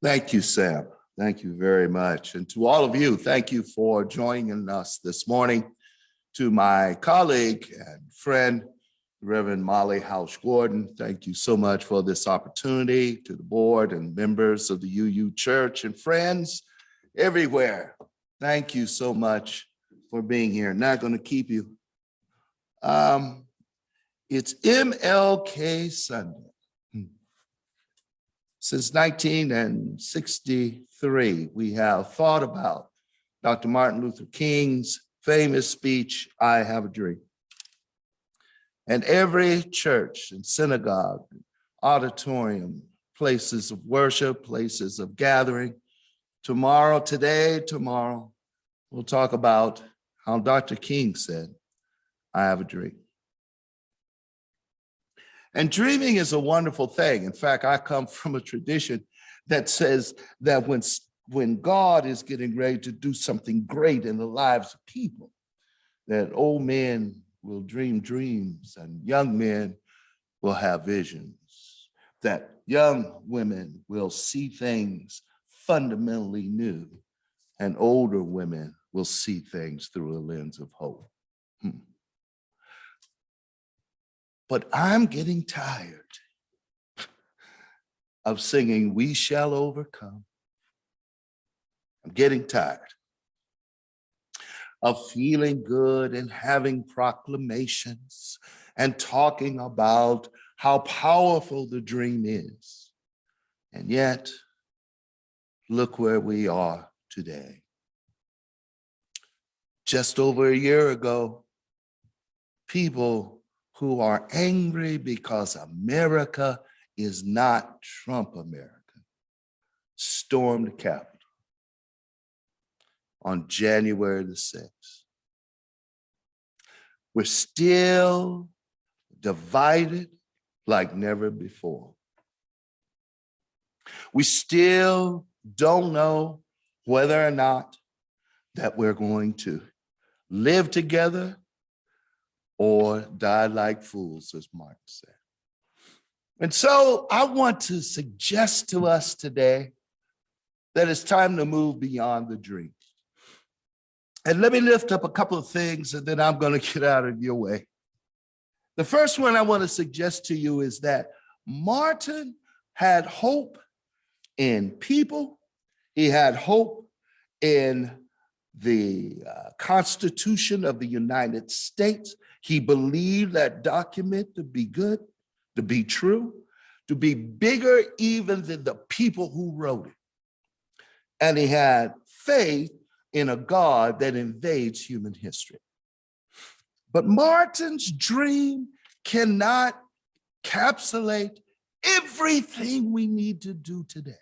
Thank you, Sam. Thank you very much. And to all of you, thank you for joining us this morning. To my colleague and friend, Reverend Molly House-Gordon, thank you so much for this opportunity. To the board and members of the UU Church and friends everywhere, thank you so much for being here. Not going to keep you. It's MLK Sunday. Since 1963, we have thought about Dr. Martin Luther King's famous speech, I Have a Dream. And every church and synagogue, auditorium, places of worship, places of gathering, tomorrow, we'll talk about how Dr. King said, I have a dream. And dreaming is a wonderful thing. In fact, I come from a tradition that says that when God is getting ready to do something great in the lives of people, that old men will dream dreams and young men will have visions, that young women will see things fundamentally new, and older women will see things through a lens of hope. But I'm getting tired of singing, we shall overcome. I'm getting tired of feeling good and having proclamations and talking about how powerful the dream is. And yet, look where we are today. Just over a year ago, people who are angry because America is not Trump America stormed the Capitol on January the 6th. We're still divided like never before. We still don't know whether or not that we're going to live together or die like fools, as Mark said. And so I want to suggest to us today that it's time to move beyond the dream. And let me lift up a couple of things, and then I'm going to get out of your way. The first one I want to suggest to you is that Martin had hope in people. He had hope in the Constitution of the United States. He believed that document to be good, to be true, to be bigger even than the people who wrote it. And he had faith in a God that invades human history. But Martin's dream cannot encapsulate everything we need to do today.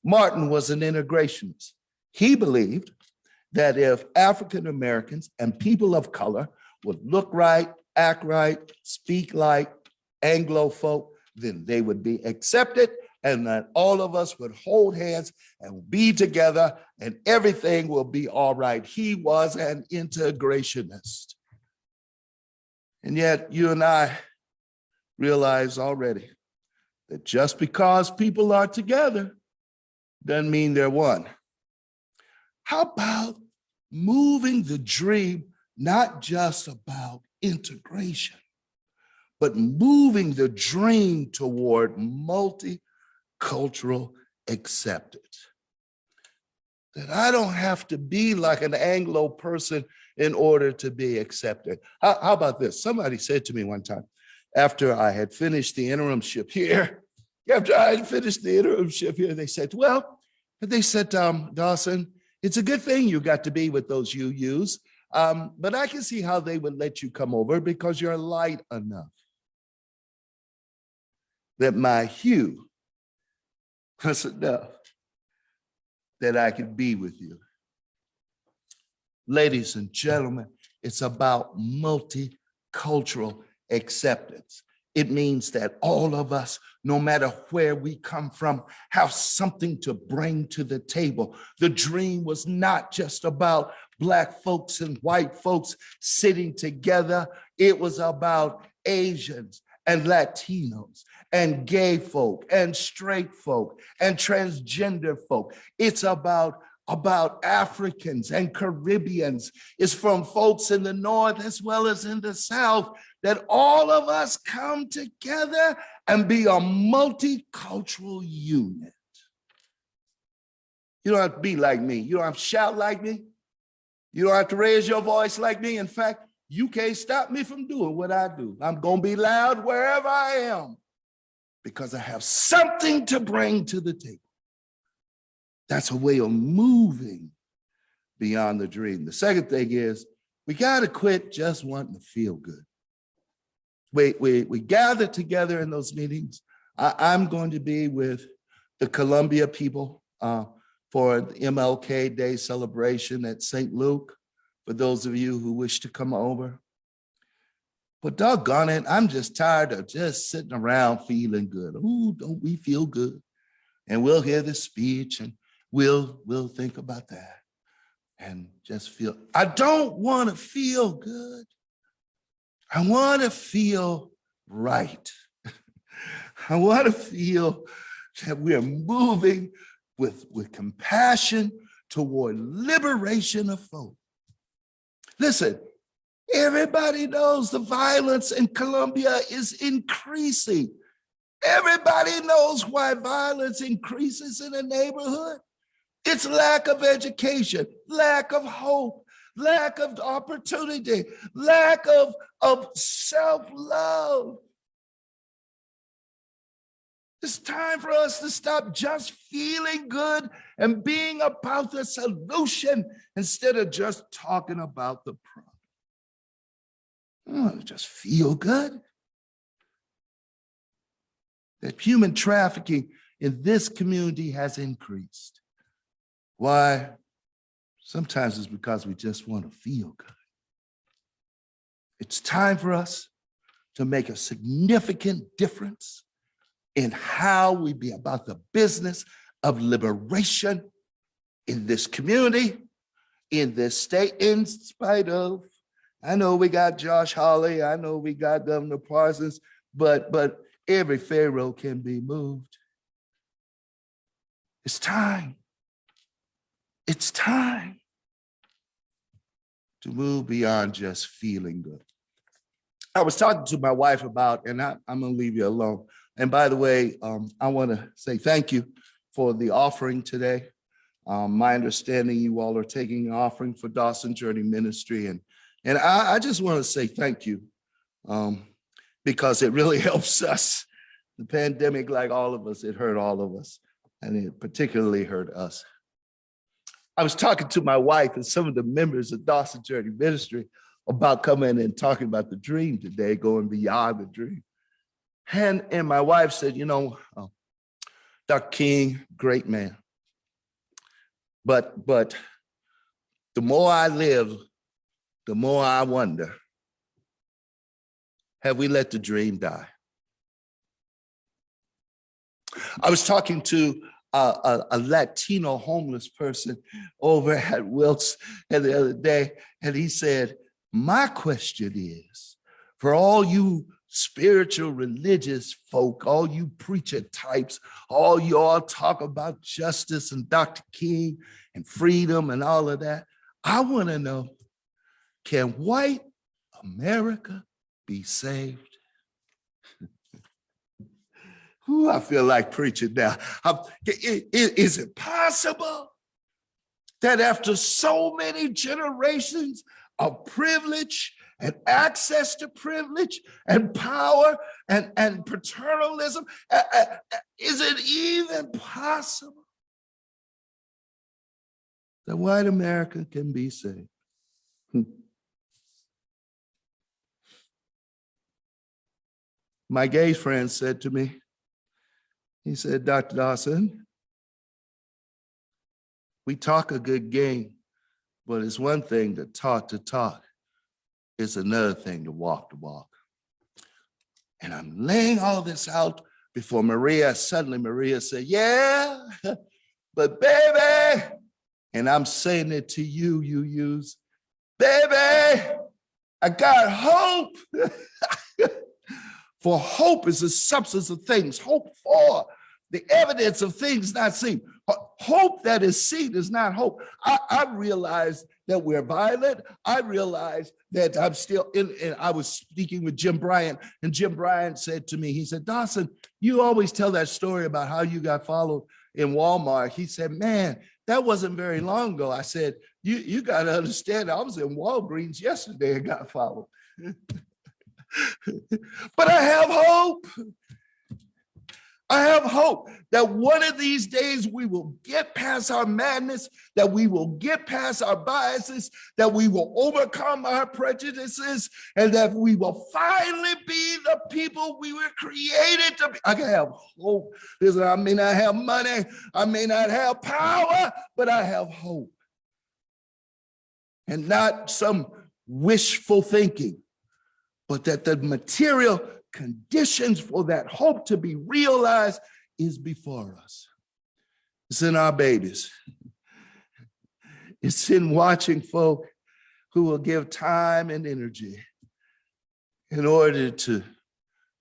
Martin was an integrationist. He believed that if African Americans and people of color would look right, act right, speak like Anglo folk, then they would be accepted, and that all of us would hold hands and be together and everything will be all right. He was an integrationist. And yet you and I realize already that just because people are together doesn't mean they're one. How about moving the dream, not just about integration, but moving the dream toward multicultural acceptance? That I don't have to be like an Anglo person in order to be accepted. How about this? Somebody said to me one time, after I had finished the interimship here, they said, Dawson, it's a good thing you got to be with those UUs, but I can see how they would let you come over because you're light enough that my hue was enough that I could be with you. Ladies and gentlemen, it's about multicultural acceptance. It means that all of us, no matter where we come from, have something to bring to the table. The dream was not just about Black folks and white folks sitting together. It was about Asians and Latinos and gay folk and straight folk and transgender folk. It's about Africans and Caribbeans. It's from folks in the North as well as in the South, that all of us come together and be a multicultural unit. You don't have to be like me. You don't have to shout like me. You don't have to raise your voice like me. In fact, you can't stop me from doing what I do. I'm going to be loud wherever I am because I have something to bring to the table. That's a way of moving beyond the dream. The second thing is we got to quit just wanting to feel good. We gather together in those meetings. I'm going to be with the Columbia people for the MLK Day celebration at St. Luke, for those of you who wish to come over. But doggone it, I'm just tired of just sitting around feeling good. Ooh, don't we feel good? And we'll hear the speech and we'll think about that and just feel. I don't want to feel good. I want to feel right. I want to feel that we're moving with compassion toward liberation of folk. Listen, everybody knows the violence in Colombia is increasing. Everybody knows why violence increases in a neighborhood. It's lack of education, lack of hope, lack of opportunity, lack of self-love. It's time for us to stop just feeling good and being about the solution instead of just talking about the problem. I want to just feel good. That human trafficking in this community has increased. Why? Sometimes it's because we just want to feel good. It's time for us to make a significant difference in how we be about the business of liberation in this community, in this state, in spite of, I know we got Josh Hawley, I know we got Governor Parsons, but every Pharaoh can be moved. It's time. It's time to move beyond just feeling good. I was talking to my wife about, and I'm gonna leave you alone. And by the way, I wanna say thank you for the offering today. My understanding you all are taking an offering for Dawson Jr Ministry. And I just wanna say thank you because it really helps us. The pandemic, like all of us, it hurt all of us, and it particularly hurt us. I was talking to my wife and some of the members of Dawson Jr Ministry about coming and talking about the dream today, going beyond the dream. And my wife said, you know, Dr. King, great man. But the more I live, the more I wonder, have we let the dream die? I was talking to a Latino homeless person over at Wilkes the other day, and he said, my question is, for all you spiritual religious folk, all you preacher types, all y'all talk about justice and Dr. King and freedom and all of that, I want to know, can white America be saved? Ooh, I feel like preaching now. Is it possible that after so many generations of privilege and access to privilege and power and paternalism, is it even possible that white America can be saved? My gay friend said to me, he said, Dr. Dawson, we talk a good game, but it's one thing to talk. It's another thing to walk the walk. And I'm laying all this out before Maria. Suddenly Maria said, yeah, but baby, and I'm saying it to you, use, baby, I got hope For hope is the substance of things, hope for the evidence of things not seen. Hope that is seen is not hope. I realize that we're violent. I realize that I'm still in, and I was speaking with Jim Bryant, and Jim Bryant said to me, he said, Dawson, you always tell that story about how you got followed in Walmart. He said, man, that wasn't very long ago. I said, you got to understand, I was in Walgreens yesterday and got followed. But I have hope. I have hope that one of these days we will get past our madness, that we will get past our biases, that we will overcome our prejudices, and that we will finally be the people we were created to be. I can have hope. Listen, I may not have money, I may not have power, but I have hope. And not some wishful thinking, but that the material conditions for that hope to be realized is before us. It's in our babies. It's in watching folk who will give time and energy in order to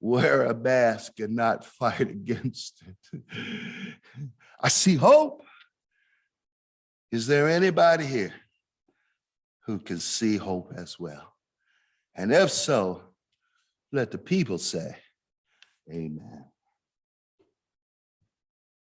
wear a mask and not fight against it. I see hope. Is there anybody here who can see hope as well? And if so, let the people say, amen.